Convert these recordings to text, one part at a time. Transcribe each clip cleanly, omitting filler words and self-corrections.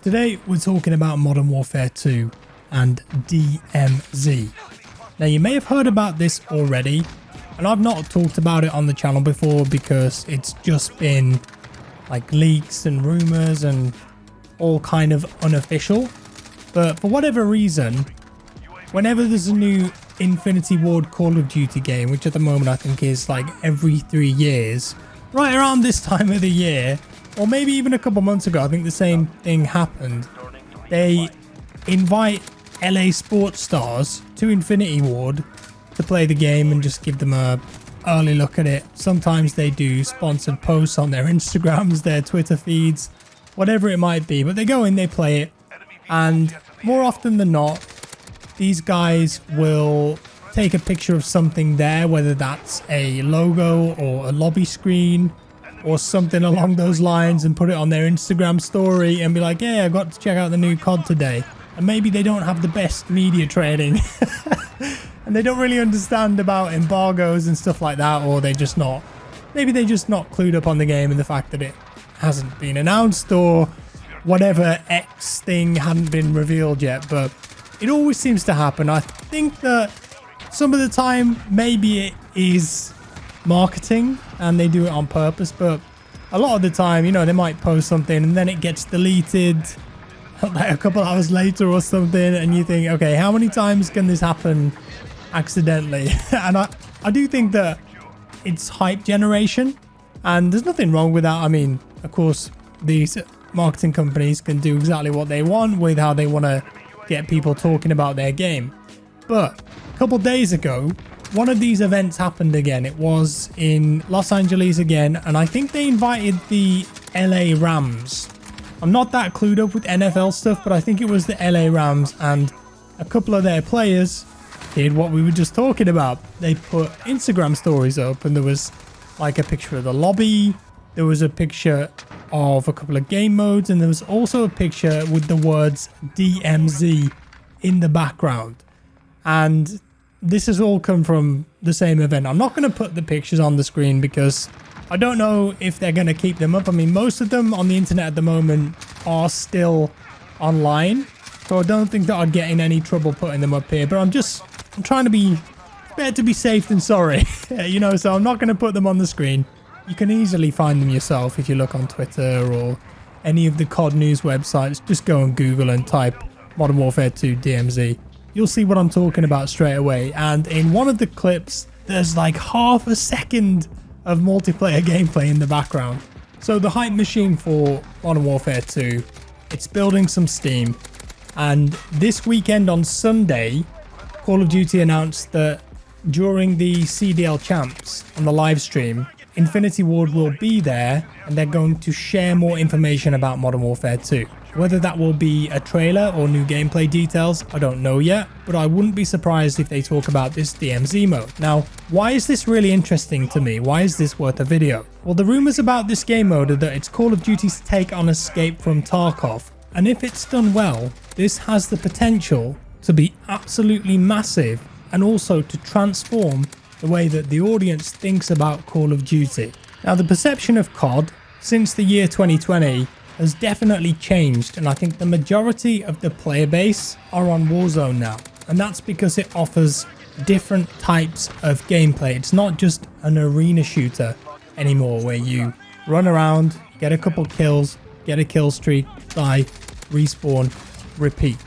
Today we're talking about Modern Warfare 2 and DMZ. Now you may have heard about this already, and I've not talked about it on the channel before because it's just been like leaks and rumors and all kind of unofficial. But for whatever reason, whenever there's a new Infinity Ward Call of Duty game, which at the moment I think is like every 3 years, right around this time of the year, or maybe even a couple months ago, I think the same thing happened. They invite LA sports stars to Infinity Ward to play the game and just give them a early look at it. Sometimes they do sponsored posts on their Instagrams, their Twitter feeds, whatever it might be. But they go in, they play it, and more often than not, these guys will take a picture of something there, whether that's a logo or a lobby screen or something along those lines, and put it on their Instagram story and be like, yeah, I got to check out the new COD today. And maybe they don't have the best media training and they don't really understand about embargoes and stuff like that, or maybe they're just not clued up on the game and the fact that it hasn't been announced, or whatever X thing hadn't been revealed yet. But it always seems to happen. I think that some of the time maybe it is marketing and they do it on purpose, but a lot of the time, you know, they might post something and then it gets deleted like a couple hours later or something, and you think, okay, how many times can this happen accidentally? And I do think that it's hype generation, and there's nothing wrong with that. I mean, of course, these marketing companies can do exactly what they want with how they want to get people talking about their game. But a couple days ago, one of these events happened again. It was in Los Angeles again, and I think they invited the LA Rams. I'm not that clued up with NFL stuff, but I think it was the LA Rams, and a couple of their players did what we were just talking about. They put Instagram stories up, and there was like a picture of the lobby, there was a picture of a couple of game modes, and there was also a picture with the words DMZ in the background. And this has all come from the same event. I'm not going to put the pictures on the screen because I don't know if they're going to keep them up. I mean, most of them on the internet at the moment are still online, so I don't think that I'd get in any trouble putting them up here. But I'm trying to be better to be safe than sorry, you know, so I'm not going to put them on the screen. You can easily find them yourself if you look on Twitter or any of the COD news websites. Just go on Google and type Modern Warfare 2 DMZ. You'll see what I'm talking about straight away. And in one of the clips, there's like half a second of multiplayer gameplay in the background. So the hype machine for Modern Warfare 2, it's building some steam. And this weekend on Sunday, Call of Duty announced that during the CDL Champs on the live stream, Infinity Ward will be there and they're going to share more information about Modern Warfare 2. Whether that will be a trailer or new gameplay details, I don't know yet, but I wouldn't be surprised if they talk about this DMZ mode. Now, why is this really interesting to me? Why is this worth a video? Well, the rumors about this game mode are that it's Call of Duty's take on Escape from Tarkov, and if it's done well, this has the potential to be absolutely massive and also to transform the way that the audience thinks about Call of Duty. Now, the perception of COD since the year 2020 has definitely changed, and I think the majority of the player base are on Warzone now, and that's because it offers different types of gameplay. It's not just an arena shooter anymore where you run around, get a couple kills, get a kill streak, die, respawn, repeat.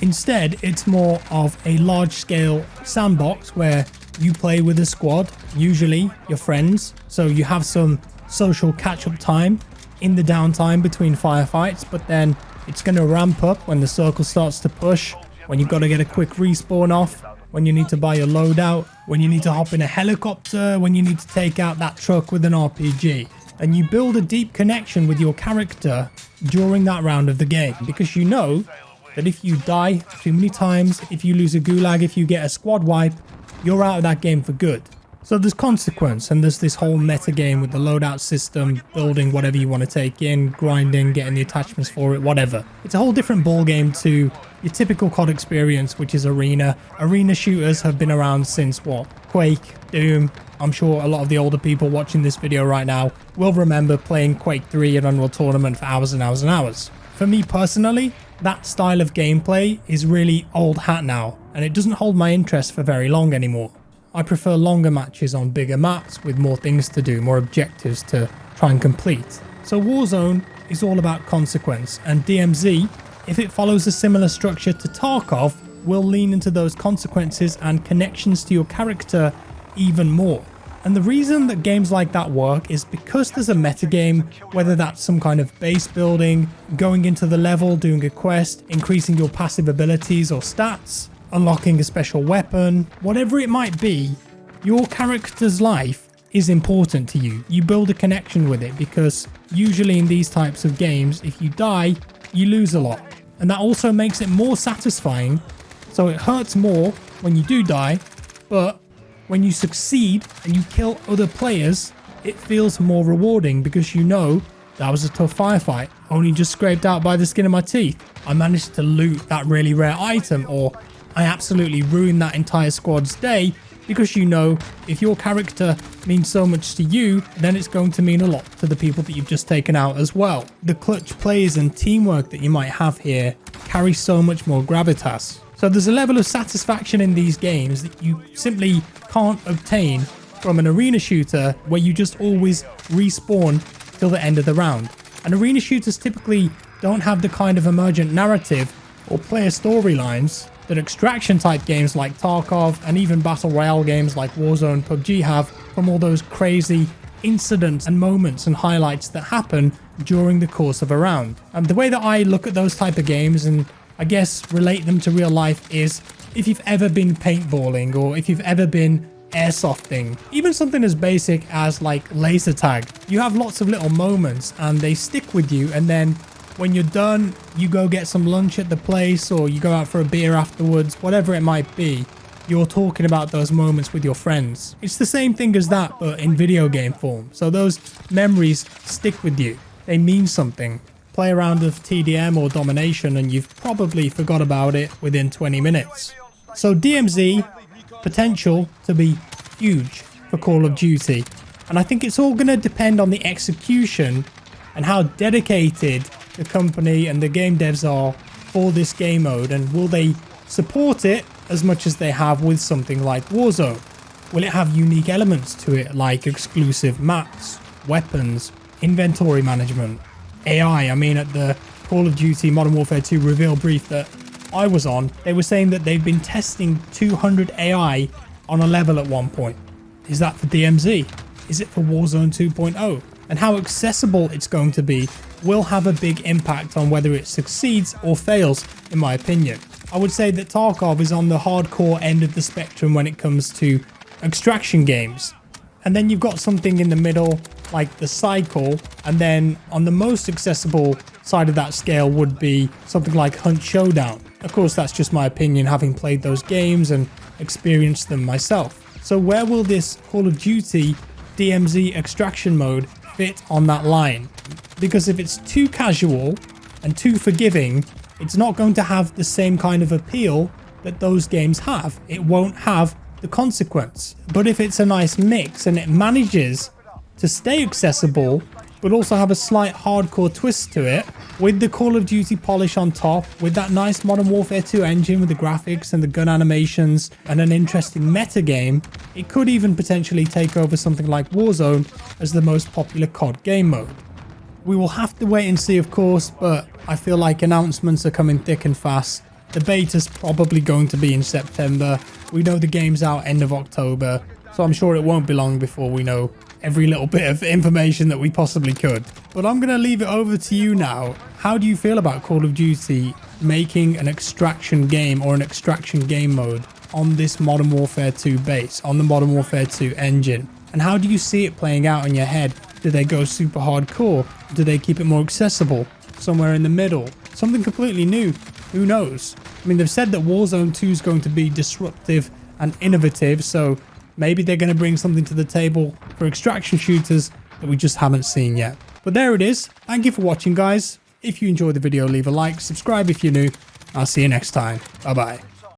Instead, it's more of a large-scale sandbox where you play with a squad, usually your friends, so you have some social catch-up time in the downtime between firefights, but then it's going to ramp up when the circle starts to push, when you've got to get a quick respawn off, when you need to buy your loadout, when you need to hop in a helicopter, when you need to take out that truck with an RPG. And you build a deep connection with your character during that round of the game, because you know that if you die too many times, if you lose a gulag, if you get a squad wipe, you're out of that game for good. So there's consequence, and there's this whole meta game with the loadout system, building whatever you want to take in, grinding, getting the attachments for it, whatever. It's a whole different ball game to your typical COD experience, which is arena. Arena shooters have been around since what? Quake, Doom. I'm sure a lot of the older people watching this video right now will remember playing Quake 3 and Unreal Tournament for hours and hours and hours. For me personally, that style of gameplay is really old hat now, and it doesn't hold my interest for very long anymore. I prefer longer matches on bigger maps with more things to do, more objectives to try and complete. So Warzone is all about consequence, and DMZ, if it follows a similar structure to Tarkov, will lean into those consequences and connections to your character even more. And the reason that games like that work is because there's a metagame, whether that's some kind of base building, going into the level, doing a quest, increasing your passive abilities or stats, unlocking a special weapon, whatever it might be, your character's life is important to you. You build a connection with it because usually in these types of games, if you die, you lose a lot. And that also makes it more satisfying. So it hurts more when you do die, but when you succeed and you kill other players, it feels more rewarding because you know that was a tough firefight, only just scraped out by the skin of my teeth. I managed to loot that really rare item, or I absolutely ruined that entire squad's day, because you know if your character means so much to you, then it's going to mean a lot to the people that you've just taken out as well. The clutch plays and teamwork that you might have here carry so much more gravitas. So there's a level of satisfaction in these games that you simply can't obtain from an arena shooter where you just always respawn till the end of the round. And arena shooters typically don't have the kind of emergent narrative or player storylines that extraction type games like Tarkov and even battle royale games like Warzone, PUBG have from all those crazy incidents and moments and highlights that happen during the course of a round. And the way that I look at those type of games and I guess relate them to real life is if you've ever been paintballing or if you've ever been airsofting, even something as basic as like laser tag, you have lots of little moments and they stick with you, and then when you're done, you go get some lunch at the place or you go out for a beer afterwards, whatever it might be, you're talking about those moments with your friends. It's the same thing as that, but in video game form. So those memories stick with you. They mean something. Play a round of TDM or domination and you've probably forgot about it within 20 minutes. So DMZ, potential to be huge for Call of Duty. And I think it's all going to depend on the execution and how dedicated the company and the game devs are for this game mode, and will they support it as much as they have with something like Warzone? Will it have unique elements to it like exclusive maps, weapons, inventory management, AI? I mean, at the Call of Duty Modern Warfare 2 reveal brief that I was on, they were saying that they've been testing 200 AI on a level at one point. Is that for DMZ? Is it for Warzone 2.0? And how accessible it's going to be will have a big impact on whether it succeeds or fails, in my opinion. I would say that Tarkov is on the hardcore end of the spectrum when it comes to extraction games. And then you've got something in the middle like the Cycle, and then on the most accessible side of that scale would be something like Hunt Showdown. Of course, that's just my opinion, having played those games and experienced them myself. So where will this Call of Duty DMZ extraction mode fit on that line? Because if it's too casual and too forgiving, it's not going to have the same kind of appeal that those games have. It won't have the consequence. But if it's a nice mix and it manages to stay accessible but also have a slight hardcore twist to it, with the Call of Duty polish on top, with that nice Modern Warfare 2 engine with the graphics and the gun animations and an interesting meta game, it could even potentially take over something like Warzone as the most popular COD game mode. We will have to wait and see, of course, but I feel like announcements are coming thick and fast. The beta's probably going to be in September. We know the game's out end of October, so I'm sure it won't be long before we know every little bit of information that we possibly could. But I'm going to leave it over to you now. How do you feel about Call of Duty making an extraction game or an extraction game mode on this Modern Warfare 2 base, on the Modern Warfare 2 engine? And how do you see it playing out in your head? Do they go super hardcore? Do they keep it more accessible? Somewhere in the middle? Something completely new? Who knows? I mean, they've said that Warzone 2 is going to be disruptive and innovative, so maybe they're going to bring something to the table for extraction shooters that we just haven't seen yet. But there it is. Thank you for watching, guys. If you enjoyed the video, leave a like, subscribe if you're new. I'll see you next time. Bye bye.